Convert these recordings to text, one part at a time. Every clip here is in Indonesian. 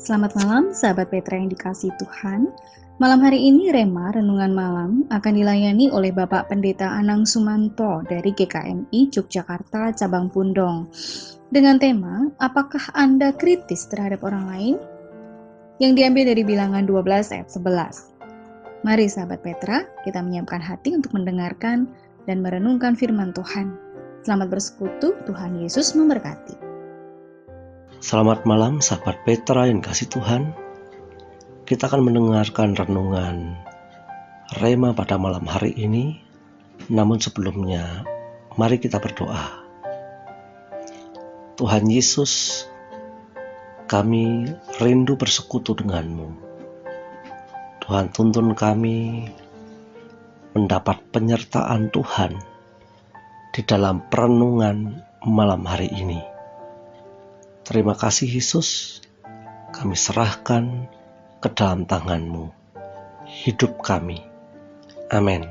Selamat malam, sahabat Petra yang dikasihi Tuhan. Malam hari ini Rema Renungan Malam akan dilayani oleh Bapak Pendeta Anang Sumanto dari GKMI Yogyakarta Cabang Pundong. Dengan tema, apakah Anda kritis terhadap orang lain? Yang diambil dari Bilangan 12 ayat 11. Mari sahabat Petra, kita menyiapkan hati untuk mendengarkan dan merenungkan firman Tuhan. Selamat bersekutu, Tuhan Yesus memberkati. Selamat malam sahabat Petra yang kasih Tuhan. Kita akan mendengarkan renungan Rema pada malam hari ini. Namun sebelumnya, mari kita berdoa. Tuhan Yesus, kami rindu bersekutu denganmu. Tuhan, tuntun kami mendapat penyertaan Tuhan di dalam perenungan malam hari ini. Terima kasih Yesus, kami serahkan ke dalam tangan-Mu hidup kami. Amin.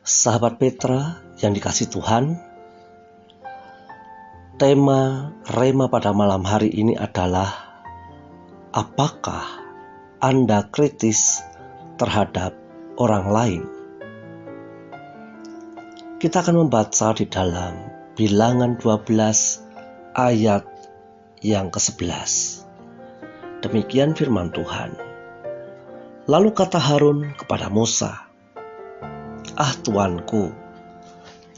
Sahabat Petra yang dikasihi Tuhan, tema Rema pada malam hari ini adalah apakah Anda kritis terhadap orang lain? Kita akan membaca di dalam Bilangan 12 ayat yang ke-11. Demikian firman Tuhan. Lalu kata Harun kepada Musa, "Ah Tuanku,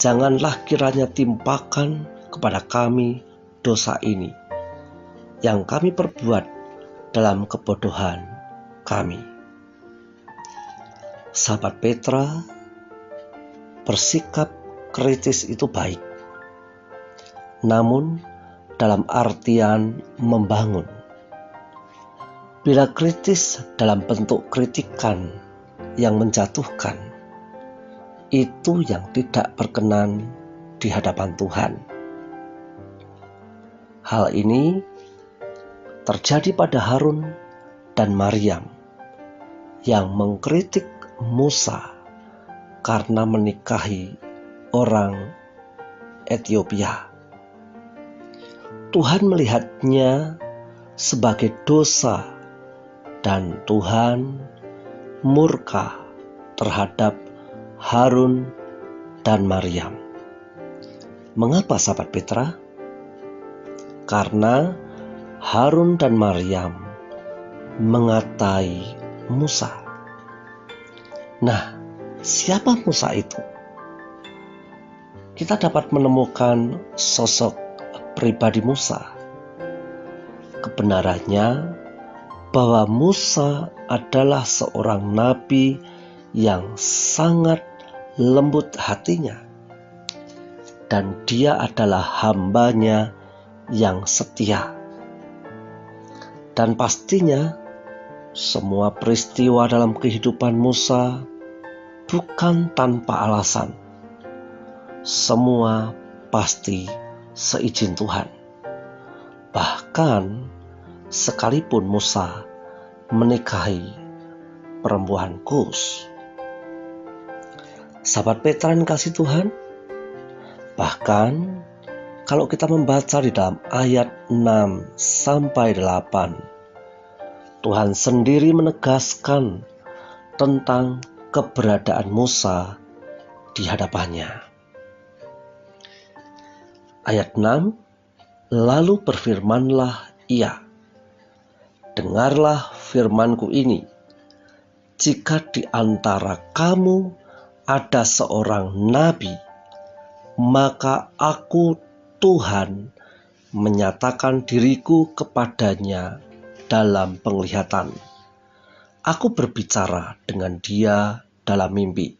janganlah kiranya timpakan kepada kami dosa ini yang kami perbuat dalam kebodohan kami." Sahabat Petra, bersikap kritis itu baik, namun dalam artian membangun. Bila kritis dalam bentuk kritikan yang menjatuhkan, itu yang tidak berkenan di hadapan Tuhan. Hal ini terjadi pada Harun dan Maryam yang mengkritik Musa karena menikahi orang Ethiopia. Tuhan melihatnya sebagai dosa dan Tuhan murka terhadap Harun dan Maryam. Mengapa sahabat Petra? Karena Harun dan Maryam mengatai Musa. Nah, siapa Musa itu? Kita dapat menemukan sosok pribadi Musa. Kebenarannya bahwa Musa adalah seorang nabi yang sangat lembut hatinya, dan dia adalah hambanya yang setia. Dan pastinya semua peristiwa dalam kehidupan Musa bukan tanpa alasan. Semua pasti seizin Tuhan. Bahkan sekalipun Musa menikahi perempuan Kus. Sahabat Petra yang kasih Tuhan, bahkan kalau kita membaca di dalam ayat 6 sampai 8, Tuhan sendiri menegaskan tentang keberadaan Musa di hadapannya. Ayat 6, lalu berfirmanlah ia, "Dengarlah firmanku ini, jika di antara kamu ada seorang nabi, maka aku Tuhan menyatakan diriku kepadanya dalam penglihatan. Aku berbicara dengan dia dalam mimpi.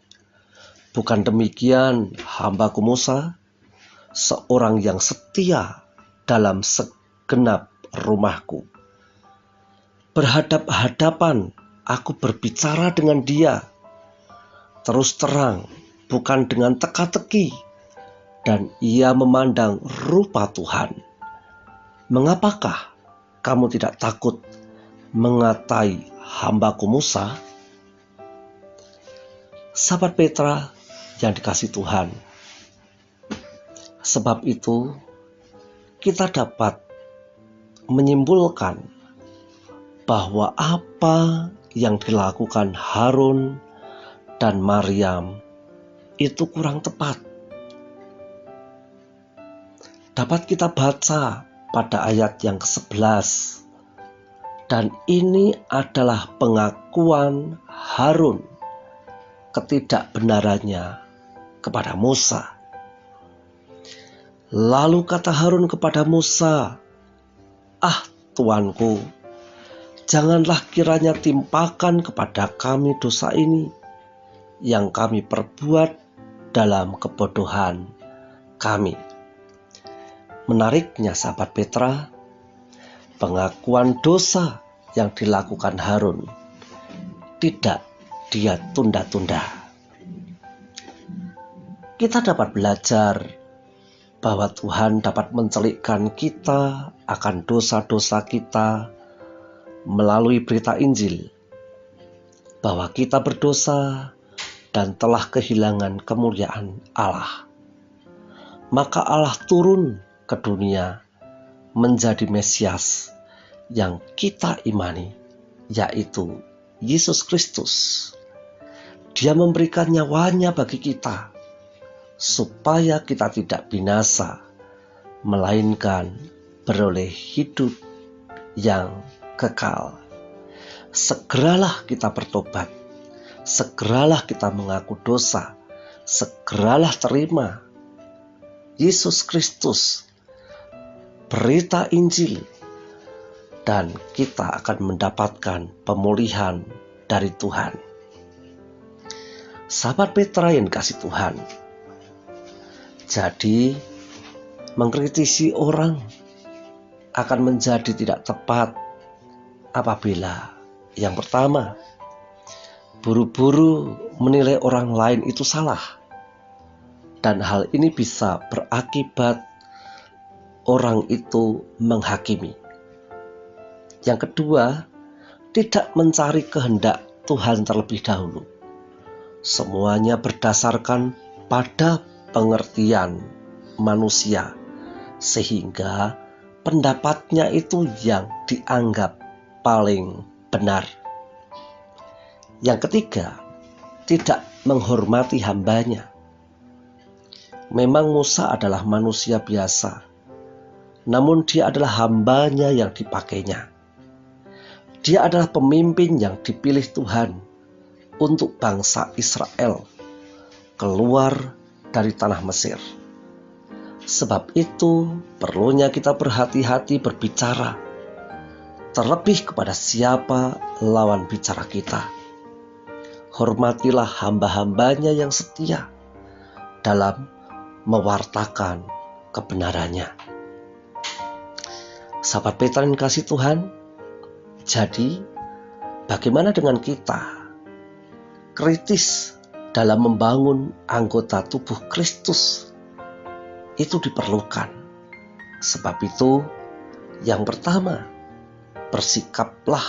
Bukan demikian hambaku Musa, seorang yang setia dalam segenap rumahku. Berhadap-hadapan aku berbicara dengan dia, terus terang, bukan dengan teka-teki, dan ia memandang rupa Tuhan. Mengapakah kamu tidak takut mengatai hambaku Musa?" Sahabat Petra yang dikasihi Tuhan, sebab itu kita dapat menyimpulkan bahwa apa yang dilakukan Harun dan Maryam itu kurang tepat. Dapat kita baca pada ayat yang ke-11, dan ini adalah pengakuan Harun ketidakbenarannya kepada Musa. Lalu kata Harun kepada Musa, "Ah, Tuanku, janganlah kiranya timpakan kepada kami dosa ini yang kami perbuat dalam kebodohan kami." Menariknya sahabat Petra, pengakuan dosa yang dilakukan Harun tidak dia tunda-tunda. Kita dapat belajar bahwa Tuhan dapat mencelikkan kita akan dosa-dosa kita melalui berita Injil, bahwa kita berdosa dan telah kehilangan kemuliaan Allah. Maka Allah turun ke dunia menjadi Mesias yang kita imani, yaitu Yesus Kristus. Dia memberikan nyawanya bagi kita supaya kita tidak binasa, melainkan beroleh hidup yang kekal. Segeralah kita bertobat, segeralah kita mengaku dosa, segeralah terima Yesus Kristus, berita Injil, dan kita akan mendapatkan pemulihan dari Tuhan. Sahabat Petra yang kasih Tuhan, jadi mengkritisi orang akan menjadi tidak tepat apabila yang pertama, buru-buru menilai orang lain itu salah, dan hal ini bisa berakibat orang itu menghakimi. Yang kedua, tidak mencari kehendak Tuhan terlebih dahulu. Semuanya berdasarkan pada pengertian manusia, sehingga pendapatnya itu yang dianggap paling benar. Yang ketiga, tidak menghormati hambanya. Memang Musa adalah manusia biasa, namun dia adalah hambanya yang dipakainya. Dia adalah pemimpin yang dipilih Tuhan untuk bangsa Israel keluar dari tanah Mesir. Sebab itu perlunya kita berhati-hati berbicara, terlebih kepada siapa lawan bicara kita. Hormatilah hamba-hambanya yang setia dalam mewartakan kebenarannya. Sahabat Petra yang kasih Tuhan, jadi bagaimana dengan kita? Kritis dalam membangun anggota tubuh Kristus itu diperlukan. Sebab itu, yang pertama, bersikaplah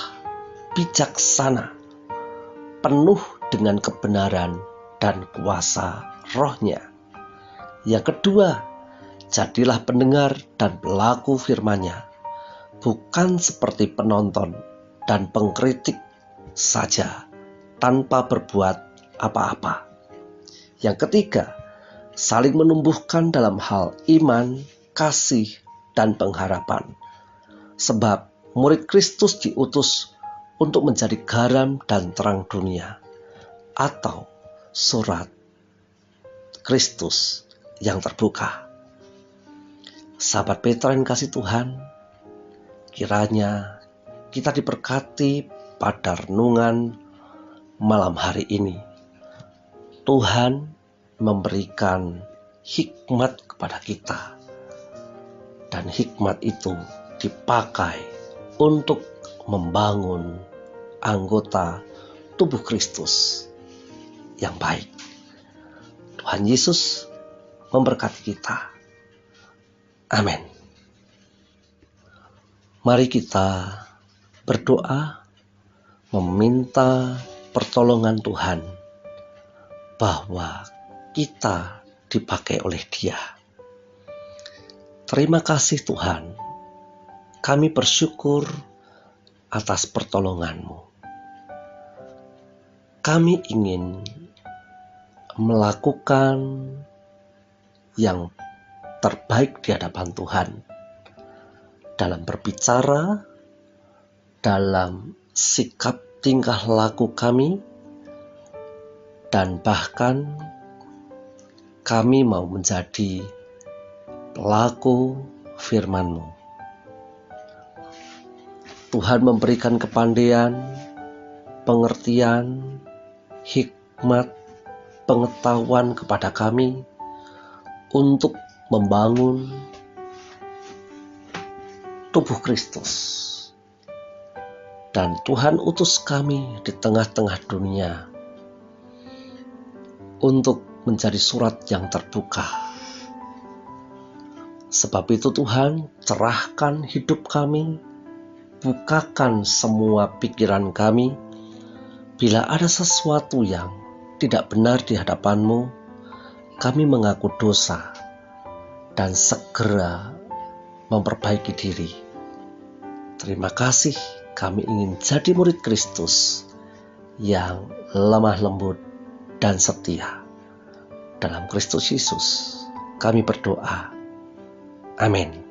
bijaksana, penuh dengan kebenaran dan kuasa Roh-Nya. Yang kedua, jadilah pendengar dan pelaku firman-Nya, bukan seperti penonton dan pengkritik saja tanpa berbuat apa-apa. Yang ketiga, saling menumbuhkan dalam hal iman, kasih, dan pengharapan. Sebab murid Kristus diutus untuk menjadi garam dan terang dunia, atau surat Kristus yang terbuka. Sahabat Petra yang kasih Tuhan, kiranya kita diberkati pada renungan malam hari ini. Tuhan memberikan hikmat kepada kita, dan hikmat itu dipakai untuk membangun anggota tubuh Kristus yang baik. Tuhan Yesus memberkati kita. Amin. Mari kita berdoa meminta pertolongan Tuhan bahwa kita dipakai oleh Dia. Terima kasih Tuhan, kami bersyukur atas pertolongan-Mu. Kami ingin melakukan yang terbaik di hadapan Tuhan dalam berbicara, dalam sikap tingkah laku kami, dan bahkan kami mau menjadi pelaku firman-Mu. Tuhan memberikan kepandaian, pengertian, hikmat, pengetahuan kepada kami untuk membangun tubuh Kristus. Dan Tuhan utus kami di tengah-tengah dunia untuk menjadi surat yang terbuka. Sebab itu Tuhan, cerahkan hidup kami, bukakan semua pikiran kami. Bila ada sesuatu yang tidak benar di hadapan-Mu, kami mengaku dosa dan segera memperbaiki diri. Terima kasih, kami ingin jadi murid Kristus yang lemah lembut dan setia. Dalam Kristus Yesus kami berdoa. Amin.